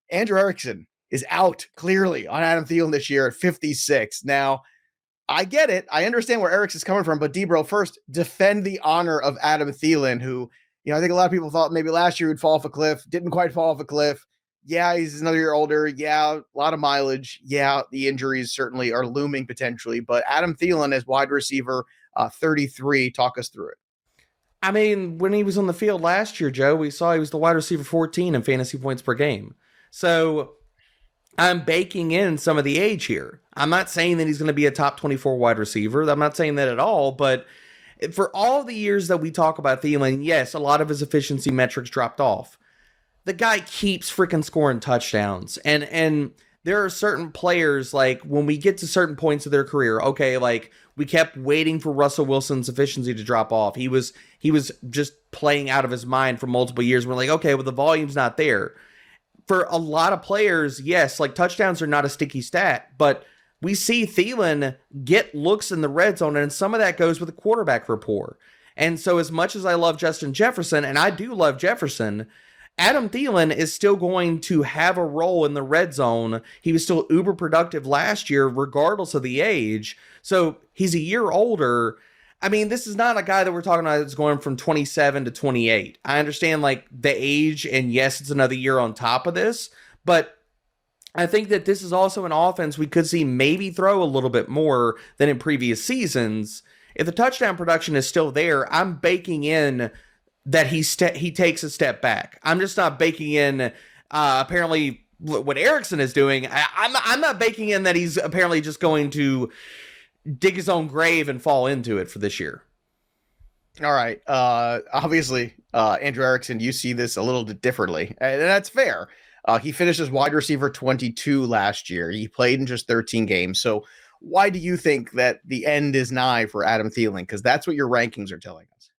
Andrew Erickson is out clearly on Adam Thielen this year at 56. Now, I get it. I understand where Erickson's coming from, but Debro, first, defend the honor of Adam Thielen, who, I think a lot of people thought maybe last year he'd fall off a cliff. Didn't quite fall off a cliff. Yeah, he's another year older. Yeah, a lot of mileage. Yeah, the injuries certainly are looming potentially. But Adam Thielen as wide receiver 33, talk us through it. I mean, when he was on the field last year, Joe, we saw he was the wide receiver 14 in fantasy points per game. So I'm baking in some of the age here. I'm not saying that he's going to be a top 24 wide receiver. I'm not saying that at all. But for all the years that we talk about Thielen, yes, a lot of his efficiency metrics dropped off. The guy keeps freaking scoring touchdowns. And there are certain players, like when we get to certain points of their career, okay, like we kept waiting for Russell Wilson's efficiency to drop off. He was just playing out of his mind for multiple years. We're like, okay, well, the volume's not there. For a lot of players, yes, like touchdowns are not a sticky stat, but we see Thielen get looks in the red zone, and some of that goes with the quarterback rapport. And so as much as I love Justin Jefferson, and I do love Jefferson, Adam Thielen is still going to have a role in the red zone. He was still uber productive last year, regardless of the age. So he's a year older. I mean, this is not a guy that we're talking about that's going from 27 to 28. I understand like the age, and yes, it's another year on top of this, but I think that this is also an offense we could see maybe throw a little bit more than in previous seasons. If the touchdown production is still there, I'm baking in that he takes a step back. I'm just not baking in apparently what Erickson is doing. I'm not baking in that he's apparently just going to dig his own grave and fall into it for this year. All right. Obviously, Andrew Erickson, you see this a little bit differently, and that's fair. He finished as wide receiver 22 last year. He played in just 13 games. So why do you think that the end is nigh for Adam Thielen? Because that's what your rankings are telling us.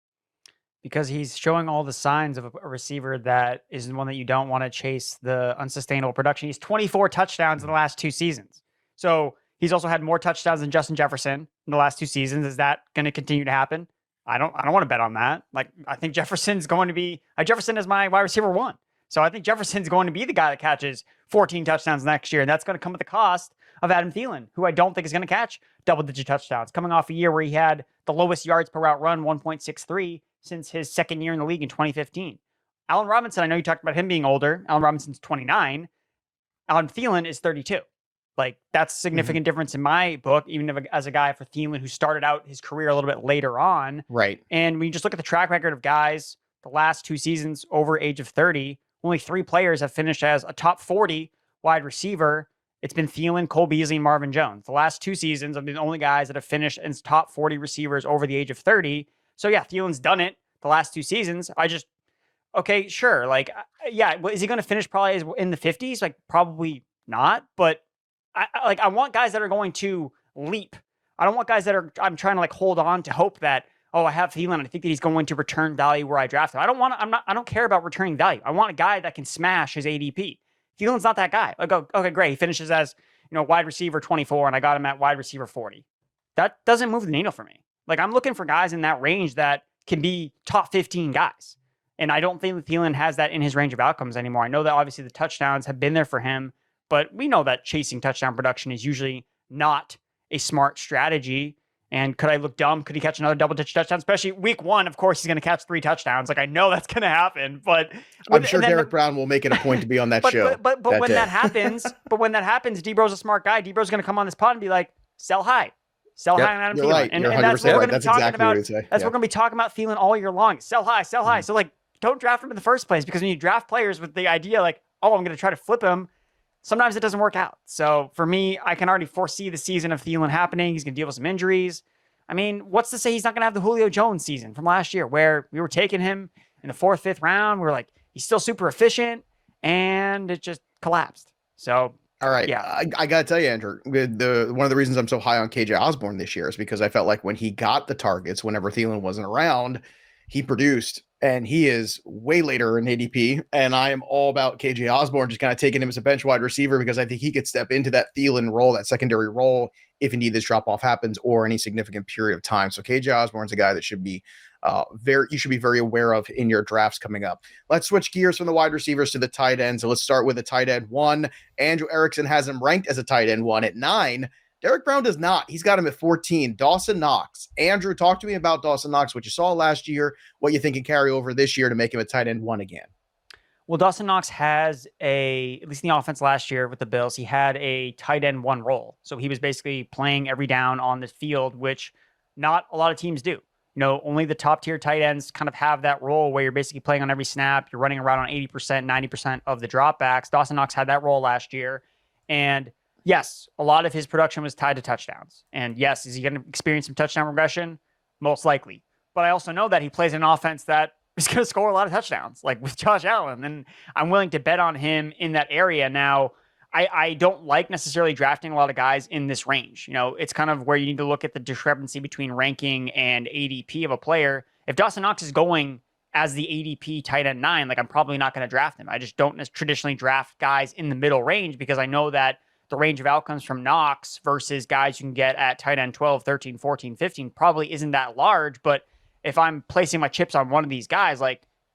Because he's showing all the signs of a receiver that is one that you don't want to chase the unsustainable production. He's 24 touchdowns in the last 2 seasons. So he's also had more touchdowns than Justin Jefferson in the last 2 seasons. Is that going to continue to happen? I don't want to bet on that. Like, I think Jefferson's going to be Jefferson is my wide receiver 1. So I think Jefferson's going to be the guy that catches 14 touchdowns next year. And that's going to come at the cost of Adam Thielen, who I don't think is going to catch double-digit touchdowns, coming off a year where he had the lowest yards per route run, 1.63, since his second year in the league in 2015. Allen Robinson, I know you talked about him being older. Allen Robinson's 29. Adam Thielen is 32. Like, that's a significant difference in my book, even if, as a guy for Thielen who started out his career a little bit later on. Right. And when you just look at the track record of guys, the last 2 seasons over age of 30, only 3 players have finished as a top 40 wide receiver. It's been Thielen, Cole Beasley, and Marvin Jones. The last 2 seasons have been the only guys that have finished as top 40 receivers over the age of 30. So yeah, Thielen's done it the last 2 seasons. Okay, sure. Like, yeah, is he going to finish probably in the 50s? Like, probably not. But I want guys that are going to leap. I don't want guys that I'm trying to like hold on to hope that, oh, I have Thielen, I think that he's going to return value where I draft him. I don't care about returning value. I want a guy that can smash his ADP. Thielen's not that guy. Like, okay, great. He finishes as, wide receiver 24 and I got him at wide receiver 40. That doesn't move the needle for me. Like, I'm looking for guys in that range that can be top 15 guys. And I don't think that Thielen has that in his range of outcomes anymore. I know that obviously the touchdowns have been there for him, but we know that chasing touchdown production is usually not a smart strategy. And could I look dumb? Could he catch another double-digit touchdown? Especially week 1, of course, he's going to catch 3 touchdowns. Like, I know that's going to happen, but I'm sure Derek Brown will make it a point to be on that show. But when that happens, Debro's a smart guy. Debro's going to come on this pod and be like, sell high. Sell high on Adam Thielen. Right. And that's what we're going to be talking about. That's what we're going to be talking about Thielen all year long. Sell high. So, like, don't draft him in the first place, because when you draft players with the idea like, oh, I'm going to try to flip him, sometimes it doesn't work out. So for me, I can already foresee the season of Thielen happening. He's going to deal with some injuries. I mean, what's to say he's not going to have the Julio Jones season from last year, where we were taking him in the 4th, 5th round. We're like, he's still super efficient, and it just collapsed. So, all right. Yeah. I got to tell you, Andrew, one of the reasons I'm so high on KJ Osborne this year is because I felt like when he got the targets, whenever Thielen wasn't around, he produced and he is way later in ADP. And I am all about KJ Osborne, just kind of taking him as a bench wide receiver because I think he could step into that Thielen role, that secondary role, if indeed this drop off happens or any significant period of time. So KJ Osborne's a guy that should be you should be very aware of in your drafts coming up. Let's switch gears from the wide receivers to the tight ends. So let's start with the tight end 1. Andrew Erickson has him ranked as a tight end 1 at 9. Derek Brown does not. He's got him at 14. Dawson Knox. Andrew, talk to me about Dawson Knox, what you saw last year, what you think can carry over this year to make him a tight end 1 again. Well, Dawson Knox has at least in the offense last year with the Bills, he had a tight end 1 role. So he was basically playing every down on the field, which not a lot of teams do. Only the top tier tight ends kind of have that role where you're basically playing on every snap. You're running around on 80%, 90% of the dropbacks. Dawson Knox had that role last year. And yes, a lot of his production was tied to touchdowns. And yes, is he going to experience some touchdown regression? Most likely. But I also know that he plays an offense that is going to score a lot of touchdowns, like with Josh Allen. And I'm willing to bet on him in that area. Now, I don't like necessarily drafting a lot of guys in this range. It's kind of where you need to look at the discrepancy between ranking and ADP of a player. If Dawson Knox is going as the ADP tight end 9, I'm probably not going to draft him. I just don't traditionally draft guys in the middle range because I know that the range of outcomes from Knox versus guys you can get at tight end 12, 13, 14, 15 probably isn't that large. But if I'm placing my chips on one of these guys,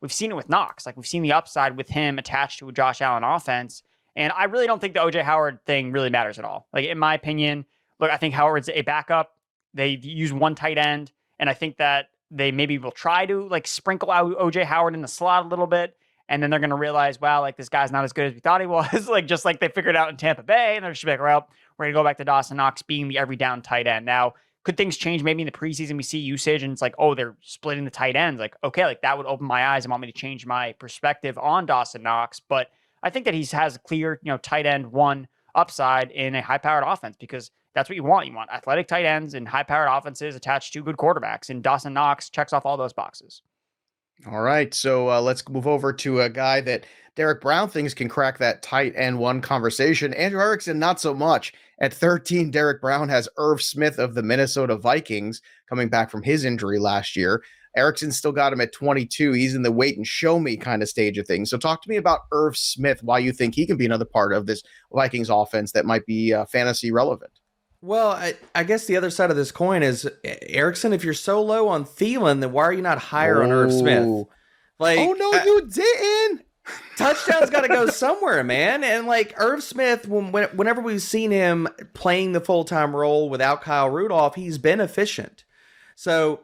we've seen it with Knox, we've seen the upside with him attached to a Josh Allen offense. And I really don't think the OJ Howard thing really matters at all. In my opinion, look, I think Howard's a backup. They use one tight end. And I think that they maybe will try to sprinkle out OJ Howard in the slot a little bit. And then they're going to realize, wow, this guy's not as good as we thought he was. Just like they figured out in Tampa Bay. And they're just well, we're going to go back to Dawson Knox being the every down tight end. Now, could things change? Maybe in the preseason we see usage and it's they're splitting the tight ends. Okay, that would open my eyes and want me to change my perspective on Dawson Knox. But I think that he has a clear, tight end 1 upside in a high-powered offense because that's what you want. You want athletic tight ends and high-powered offenses attached to good quarterbacks. And Dawson Knox checks off all those boxes. All right, so let's move over to a guy that Derek Brown thinks can crack that tight end 1 conversation. Andrew Erickson, not so much. At 13, Derek Brown has Irv Smith of the Minnesota Vikings coming back from his injury last year. Erickson still got him at 22. He's in the wait and show me kind of stage of things. So talk to me about Irv Smith, why you think he can be another part of this Vikings offense that might be fantasy relevant. Well, I guess the other side of this coin is, Erickson, if you're so low on Thielen, then why are you not higher on Irv Smith? Oh no, you didn't. Touchdown's got to go somewhere, man. And Irv Smith, whenever we've seen him playing the full-time role without Kyle Rudolph, he's been efficient. So,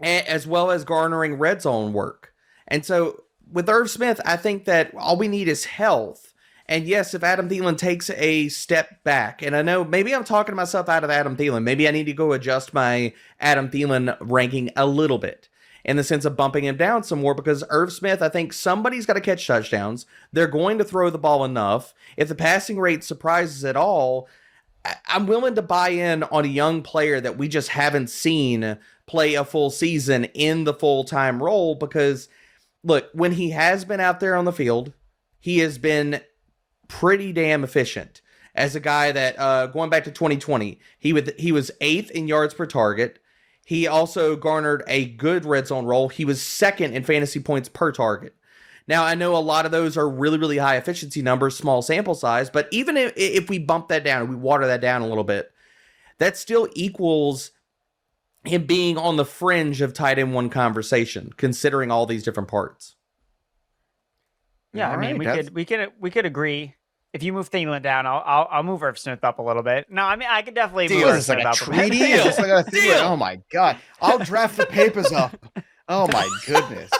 as well as garnering red zone work. And so with Irv Smith, I think that all we need is health. And yes, if Adam Thielen takes a step back, and I know maybe I'm talking myself out of Adam Thielen, maybe I need to go adjust my Adam Thielen ranking a little bit in the sense of bumping him down some more, because Irv Smith, I think somebody's got to catch touchdowns. They're going to throw the ball enough. If the passing rate surprises at all, I'm willing to buy in on a young player that we just haven't seen play a full season in the full-time role, because look, when he has been out there on the field, he has been pretty damn efficient. As a guy that, going back to 2020, he was 8th in yards per target. He also garnered a good red zone role. He was 2nd in fantasy points per target. Now, I know a lot of those are really, really high efficiency numbers, small sample size, but even if we bump that down and we water that down a little bit, that still equals him being on the fringe of tight end 1 conversation, considering all these different parts. Yeah, we could agree. If you move Thielen down, I'll move Irv Smith up a little bit. No, I could definitely move Irv Smith up a bit. Is this like a treaty? Oh my god! I'll draft the papers up. Oh my goodness!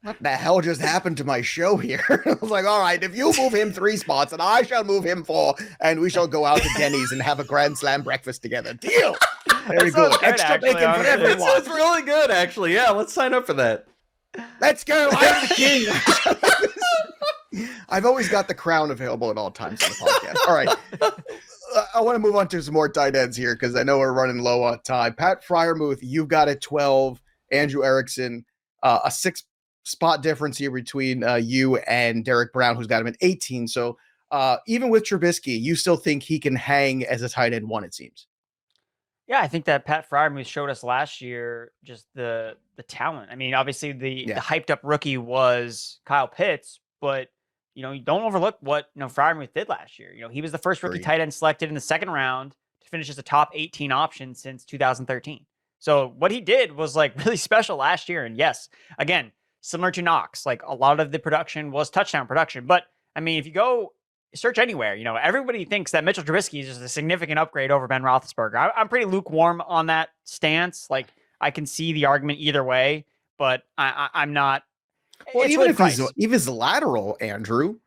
What the hell just happened to my show here? I was like, all right, if you move him 3 spots, and I shall move him 4, and we shall go out to Denny's and have a grand slam breakfast together. Deal. Very good. Extra bacon for everyone. That sounds really good, actually. Yeah, let's sign up for that. Let's go. I'm the king. I've always got the crown available at all times on the podcast. All right. I want to move on to some more tight ends here because I know we're running low on time. Pat Freiermuth, you've got at 12. Andrew Erickson, a 6-spot difference here between you and Derek Brown, who's got him at 18. So even with Trubisky, you still think he can hang as a tight end 1, it seems. Yeah, I think that Pat Freiermuth showed us last year just the talent. I mean, obviously the hyped up rookie was Kyle Pitts, but you don't overlook what Freiermuth did last year. He was the first rookie tight end selected in the second round to finish as a top 18 option since 2013. So what he did was like really special last year. And yes, again, similar to Knox, like a lot of the production was touchdown production. But I mean, if you go search anywhere, everybody thinks that Mitchell Trubisky is just a significant upgrade over Ben Roethlisberger. I'm pretty lukewarm on that stance. Like I can see the argument either way, but I'm not. Well, even if he's lateral, Andrew,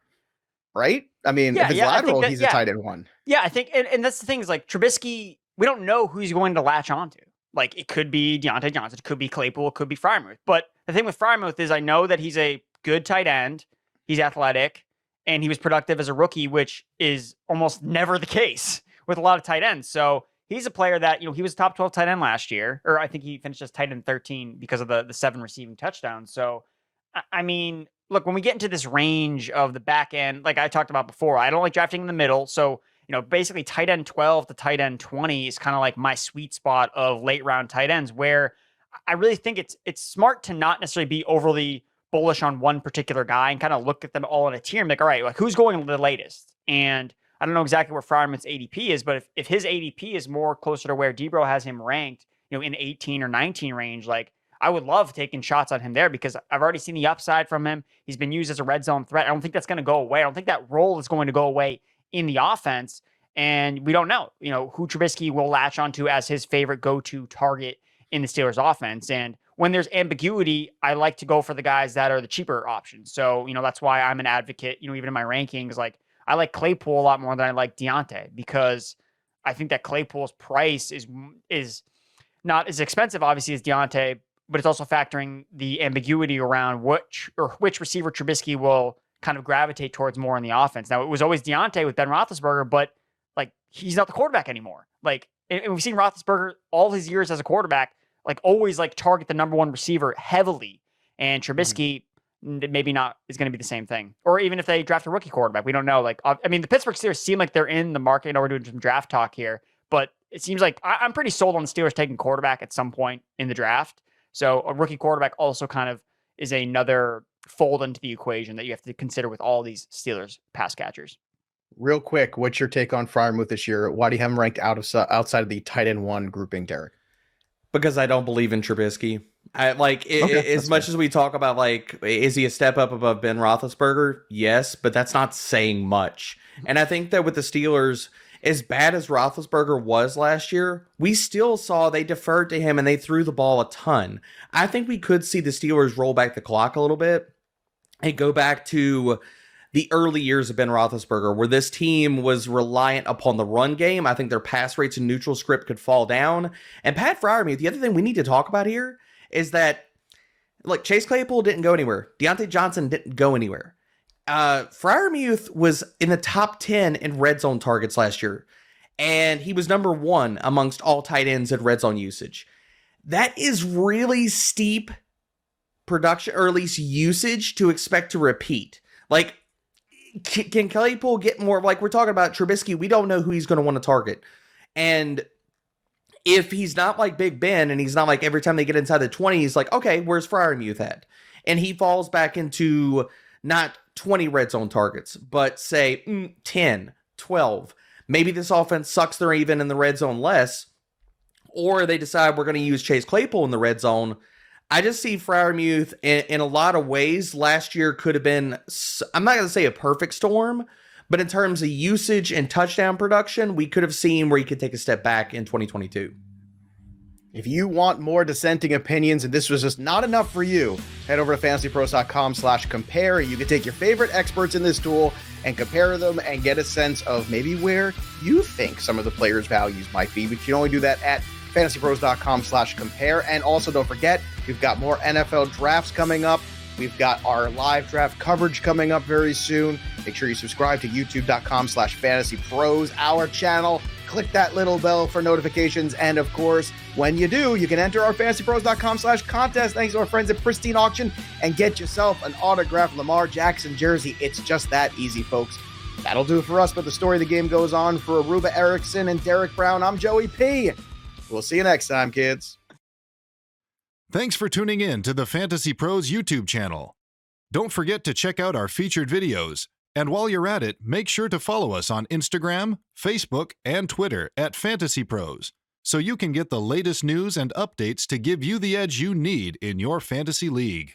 right? I mean, if he's lateral, he's a tight end one. Yeah, I think, and that's the thing is like Trubisky, we don't know who he's going to latch onto. Like it could be Deontay Johnson, it could be Claypool, it could be Freiermuth. But the thing with Freiermuth is I know that he's a good tight end. He's athletic. And he was productive as a rookie, which is almost never the case with a lot of tight ends. So he's a player that, he was a top 12 tight end last year, or I think he finished as tight end 13 because of the 7 receiving touchdowns. So, I mean, look, when we get into this range of the back end, like I talked about before, I don't like drafting in the middle. So, basically tight end 12 to tight end 20 is kind of like my sweet spot of late round tight ends, where I really think it's smart to not necessarily be overly bullish on one particular guy and kind of look at them all in a tier and be like, all right, like who's going the latest? And I don't know exactly where Freiermuth's ADP is, but if his ADP is more closer to where Debro has him ranked, in 18 or 19 range, like I would love taking shots on him there because I've already seen the upside from him. He's been used as a red zone threat. I don't think that's going to go away. I don't think that role is going to go away in the offense. And we don't know, who Trubisky will latch onto as his favorite go-to target in the Steelers offense. And when there's ambiguity, I like to go for the guys that are the cheaper options. So, that's why I'm an advocate, even in my rankings, like I like Claypool a lot more than I like Deontay because I think that Claypool's price is not as expensive, obviously, as Deontay, but it's also factoring the ambiguity around which receiver Trubisky will kind of gravitate towards more in the offense. Now, it was always Deontay with Ben Roethlisberger, but like he's not the quarterback anymore. Like, and we've seen Roethlisberger all his years as a quarterback, like always like target the number one receiver heavily. And Trubisky maybe not is going to be the same thing. Or even if they draft a rookie quarterback, we don't know. Like, I mean, the Pittsburgh Steelers seem like they're in the market. I know we're doing some draft talk here, but it seems like I'm pretty sold on the Steelers taking quarterback at some point in the draft. So a rookie quarterback also kind of is another fold into the equation that you have to consider with all these Steelers pass catchers. Real quick, what's your take on Freiermuth this year? Why do you have him ranked outside of the tight end one grouping, Derek? Because I don't believe in Trubisky. As much as we talk about, like, is he a step up above Ben Roethlisberger? Yes, but that's not saying much. And I think that with the Steelers, as bad as Roethlisberger was last year, we still saw they deferred to him and they threw the ball a ton. I think we could see the Steelers roll back the clock a little bit and go back to the early years of Ben Roethlisberger, where this team was reliant upon the run game. I think their pass rates and neutral script could fall down. And Pat Freiermuth, the other thing we need to talk about here is that, look, Chase Claypool didn't go anywhere. Deontay Johnson didn't go anywhere. Freiermuth was in the top 10 in red zone targets last year, and he was number 1 amongst all tight ends in red zone usage. That is really steep production, or at least usage, to expect to repeat. Like, can Claypool get more? Like, we're talking about Trubisky, we don't know who he's going to want to target. And if he's not like Big Ben, and he's not like every time they get inside the 20s, like, okay, where's Freiermuth at? And he falls back into not 20 red zone targets, but say 10, 12. Maybe this offense sucks, they're even in the red zone less. Or they decide we're going to use Chase Claypool in the red zone. I just see Freiermuth in a lot of ways. Last year could have been, I'm not going to say a perfect storm, but in terms of usage and touchdown production, we could have seen where he could take a step back in 2022. If you want more dissenting opinions and this was just not enough for you, head over to fantasypros.com/compare. You can take your favorite experts in this tool and compare them and get a sense of maybe where you think some of the players' values might be. But you can only do that at fantasypros.com/compare. And also don't forget, we've got more NFL drafts coming up. We've got our live draft coverage coming up very soon. Make sure you subscribe to youtube.com/fantasypros, our channel. Click that little bell for notifications. And of course, when you do, you can enter our fantasypros.com/contest thanks to our friends at Pristine Auction and get yourself an autographed Lamar Jackson jersey. It's just that easy, folks. That'll do it for us, but the story of the game goes on. For Aruba Erickson and Derek Brown, I'm Joey P. We'll see you next time, kids. Thanks for tuning in to the Fantasy Pros YouTube channel. Don't forget to check out our featured videos. And while you're at it, make sure to follow us on Instagram, Facebook, and Twitter at FantasyPros, so you can get the latest news and updates to give you the edge you need in your fantasy league.